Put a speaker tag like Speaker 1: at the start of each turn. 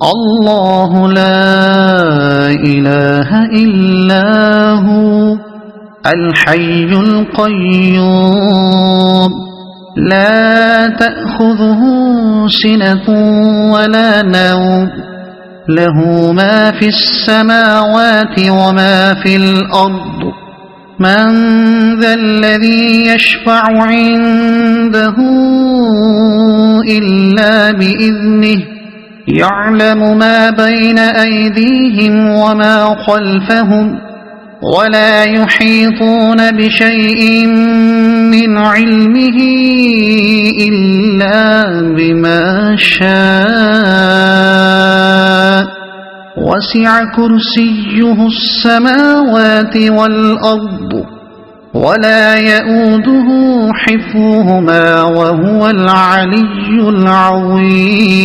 Speaker 1: الله لا إله إلا هو الحي القيوم لا تأخذه سنة ولا نوم له ما في السماوات وما في الأرض من ذا الذي يشفع عنده إلا بإذنه يعلم ما بين أيديهم وما خلفهم ولا يحيطون بشيء من علمه إلا بما شاء وسع كرسيه السماوات والأرض ولا يؤوده حفظهما وهو العلي العظيم